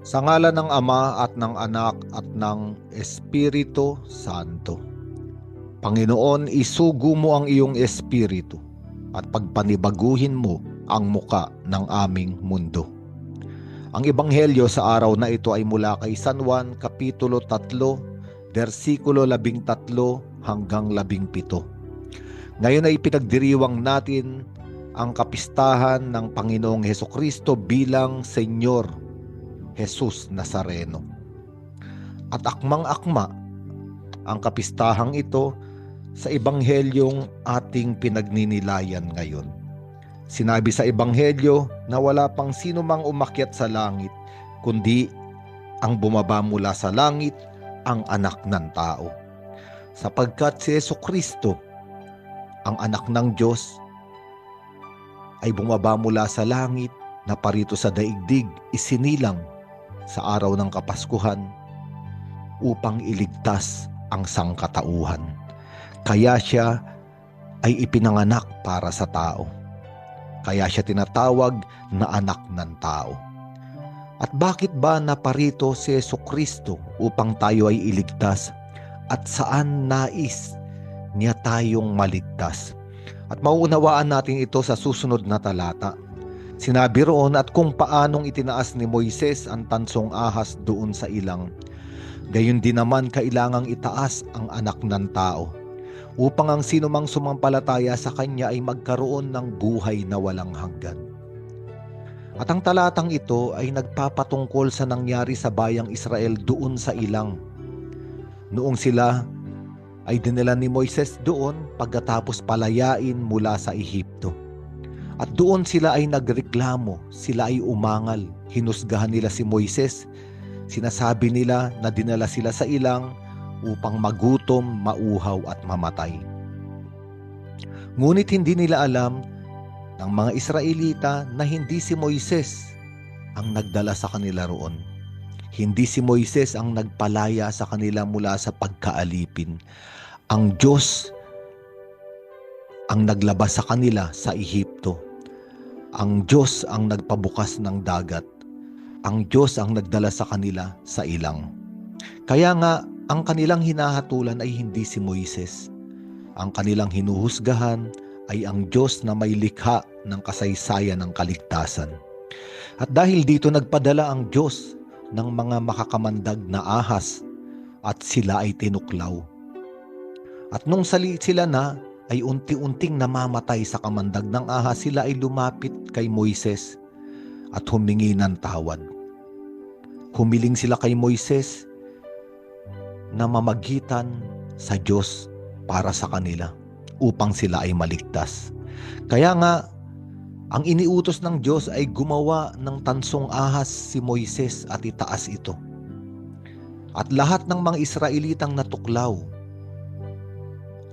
Sa ngalan ng Ama at ng Anak at ng Espiritu Santo. Panginoon, isugo mo ang iyong espiritu at pagpanibaguhin mo ang muka ng aming mundo. Ang ebanghelyo sa araw na ito ay mula kay San Juan Kapitulo 3, versikulo 13 hanggang 17. Ngayon ay pinagdiriwang natin ang kapistahan ng Panginoong Hesukristo bilang Senyor Jesus Nazareno. At akmang-akma ang kapistahang ito sa ebanghelyong ating pinagninilayan ngayon. Sinabi sa ebanghelyo na wala pang sino mang umakyat sa langit, kundi ang bumaba mula sa langit, ang anak ng tao. Sapagkat si Jesucristo, ang anak ng Diyos, ay bumaba mula sa langit na parito sa daigdig, isinilang sa araw ng Kapaskuhan upang iligtas ang sangkatauhan. Kaya siya ay ipinanganak para sa tao. Kaya siya tinatawag na anak ng tao. At bakit ba naparito si Jesucristo upang tayo ay iligtas? At saan nais niya tayong maligtas? At mauunawaan natin ito sa susunod na talata. Sinabi roon at kung paanong itinaas ni Moises ang tansong ahas doon sa ilang, gayon din naman kailangang itaas ang anak ng tao, upang ang sinumang sumampalataya sa kanya ay magkaroon ng buhay na walang hanggan. At ang talatang ito ay nagpapatungkol sa nangyari sa bayang Israel doon sa ilang. Noong sila ay dinala ni Moises doon pagkatapos palayain mula sa Ehipto. At doon sila ay nagreklamo, sila ay umangal, hinusgahan nila si Moises, sinasabi nila na dinala sila sa ilang upang magutom, mauhaw at mamatay. Ngunit hindi nila alam ng mga Israelita na hindi si Moises ang nagdala sa kanila roon. Hindi si Moises ang nagpalaya sa kanila mula sa pagkaalipin. Ang Diyos ang naglabas sa kanila sa Ehipto. Ang Diyos ang nagpabukas ng dagat. Ang Diyos ang nagdala sa kanila sa ilang. Kaya nga, ang kanilang hinahatulan ay hindi si Moises. Ang kanilang hinuhusgahan ay ang Diyos na may likha ng kasaysayan ng kaligtasan. At dahil dito nagpadala ang Diyos ng mga makakamandag na ahas at sila ay tinuklaw. At nung sila na ay unti-unting namamatay sa kamandag ng ahas, sila ay lumapit kay Moises at humingi ng tawad. Humiling sila kay Moises na mamagitan sa Diyos para sa kanila upang sila ay maligtas. Kaya nga, ang iniutos ng Diyos ay gumawa ng tansong ahas si Moises at itaas ito. At lahat ng mga Israelitang natuklaw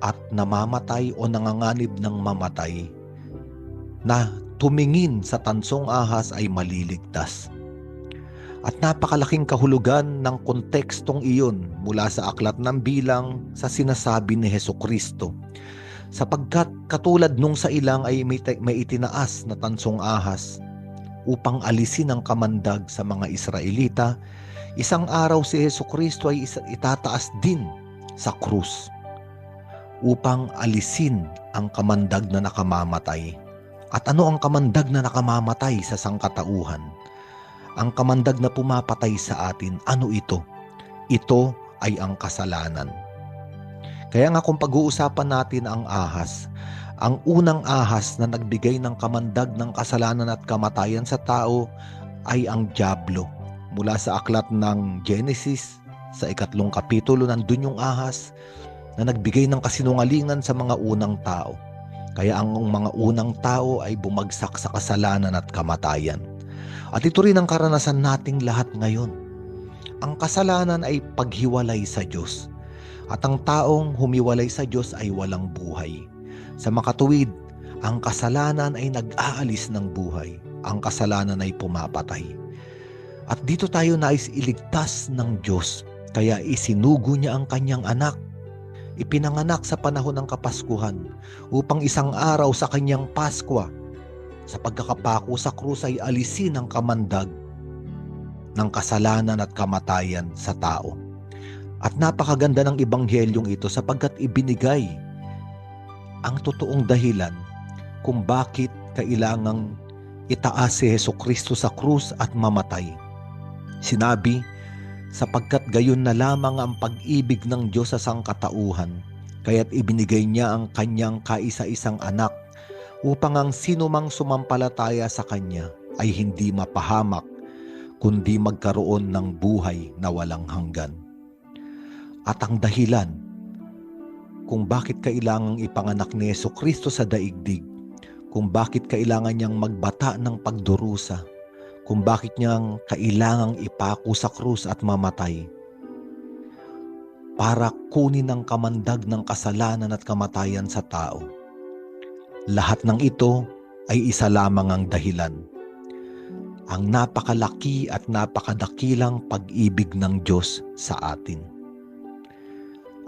at namamatay o nanganganib ng mamatay na tumingin sa tansong ahas ay maliligtas. At napakalaking kahulugan ng kontekstong iyon mula sa aklat ng Bilang sa sinasabi ni Hesukristo. Sapagkat katulad nung sa ilang ay may itinaas na tansong ahas upang alisin ang kamandag sa mga Israelita, isang araw si Hesukristo ay itataas din sa krus upang alisin ang kamandag na nakamamatay. At ano ang kamandag na nakamamatay sa sangkatauhan? Ang kamandag na pumapatay sa atin, ano ito? Ito ay ang kasalanan. Kaya nga kung pag-uusapan natin ang ahas, ang unang ahas na nagbigay ng kamandag ng kasalanan at kamatayan sa tao ay ang dyablo. Mula sa aklat ng Genesis, sa 2 kapitulo, nandun yung ahas na nagbigay ng kasinungalingan sa mga unang tao. Kaya ang mga unang tao ay bumagsak sa kasalanan at kamatayan. At ito rin ang karanasan nating lahat ngayon. Ang kasalanan ay paghiwalay sa Diyos. At ang taong humiwalay sa Diyos ay walang buhay. Sa makatuwid, ang kasalanan ay nag-aalis ng buhay. Ang kasalanan ay pumapatay. At dito tayo nais iligtas ng Diyos. Kaya isinugo niya ang kanyang anak. Ipinanganak sa panahon ng Kapaskuhan upang isang araw sa kanyang Paskwa, sa pagkakapako sa krus ay alisin ang kamandag ng kasalanan at kamatayan sa tao. At napakaganda ng ebanghelyong ito sapagkat ibinigay ang totoong dahilan kung bakit kailangang itaas si Hesukristo sa krus at mamatay. Sinabi, sapagkat gayon na lamang ang pag-ibig ng Diyos sa sangkatauhan, kaya't ibinigay niya ang kanyang kaisa-isang anak upang ang sinumang sumampalataya sa kanya ay hindi mapahamak, kundi magkaroon ng buhay na walang hanggan. At ang dahilan kung bakit kailangang ipanganak ni Hesukristo sa daigdig, kung bakit kailangan niyang magbata ng pagdurusa, kung bakit niyang kailangang ipako sa krus at mamatay, para kunin ang kamandag ng kasalanan at kamatayan sa tao. Lahat ng ito ay isa lamang ang dahilan. Ang napakalaki at napakadakilang pag-ibig ng Diyos sa atin.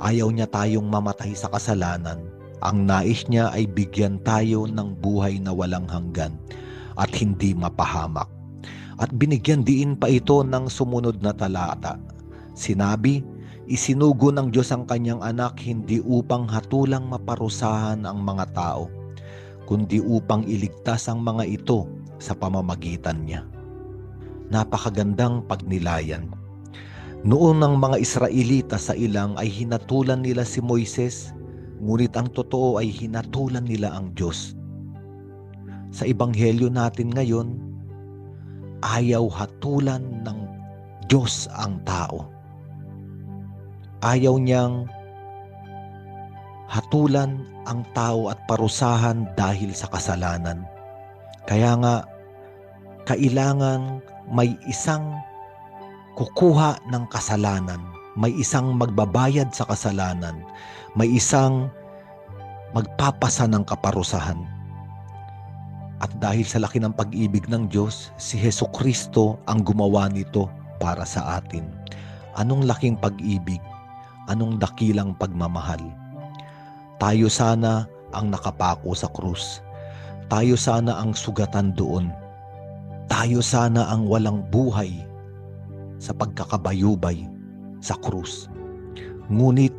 Ayaw niya tayong mamatay sa kasalanan. Ang nais niya ay bigyan tayo ng buhay na walang hanggan at hindi mapahamak. At binigyan diin pa ito ng sumunod na talata. Sinabi, isinugo ng Diyos ang kanyang anak hindi upang hatulang maparusahan ang mga tao, kundi upang iligtas ang mga ito sa pamamagitan niya. Napakagandang pagnilayan. Noon ang mga Israelita sa ilang ay hinatulan nila si Moises, ngunit ang totoo ay hinatulan nila ang Diyos. Sa ebanghelyo natin ngayon, ayaw hatulan ng Diyos ang tao. Ayaw niyang hatulan ang tao at parusahan dahil sa kasalanan. Kaya nga, kailangan may isang kukuha ng kasalanan, may isang magbabayad sa kasalanan, may isang magpapasa ng kaparusahan. At dahil sa laki ng pag-ibig ng Diyos, si Hesukristo ang gumawa nito para sa atin. Anong laking pag-ibig? Anong dakilang pagmamahal? Tayo sana ang nakapako sa krus. Tayo sana ang sugatan doon. Tayo sana ang walang buhay sa pagkakabayubay sa krus. Ngunit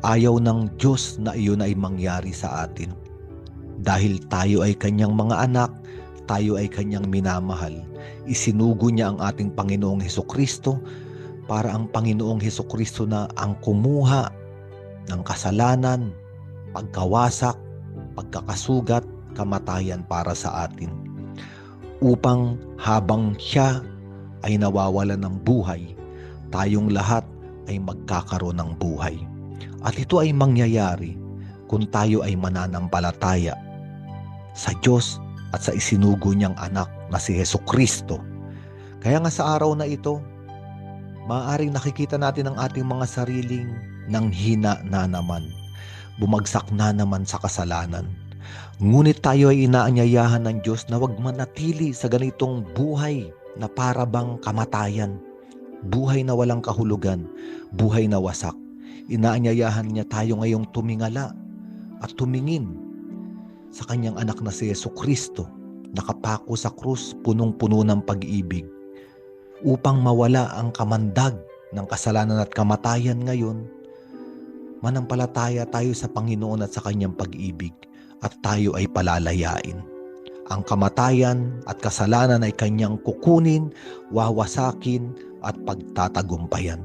ayaw ng Diyos na iyon ay mangyari sa atin. Dahil tayo ay kanyang mga anak, tayo ay kanyang minamahal. Isinugo niya ang ating Panginoong Hesukristo para ang Panginoong Hesukristo na ang kumuha ng kasalanan, pagkawasak, pagkakasugat, kamatayan para sa atin. Upang habang siya ay nawawalan ng buhay, tayong lahat ay magkakaroon ng buhay. At ito ay mangyayari kung tayo ay mananampalataya sa Diyos at sa isinugo niyang anak na si Hesukristo. Kaya nga sa araw na ito, maaaring nakikita natin ang ating mga sariling nanghina na naman, bumagsak na naman sa kasalanan. Ngunit tayo ay inaanyayahan ng Diyos na huwag manatili sa ganitong buhay na para bang kamatayan, buhay na walang kahulugan, buhay na wasak. Inaanyayahan niya tayo ngayong tumingala at tumingin sa kanyang anak na si Hesukristo, nakapako sa krus, punong-puno ng pag-ibig, upang mawala ang kamandag ng kasalanan at kamatayan ngayon. Manampalataya tayo sa Panginoon at sa kanyang pag-ibig, at tayo ay palalayain. Ang kamatayan at kasalanan ay kanyang kukunin, wawasakin at pagtatagumpayan.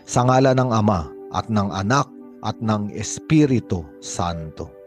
Sa ngalan ng Ama at ng Anak at ng Espiritu Santo.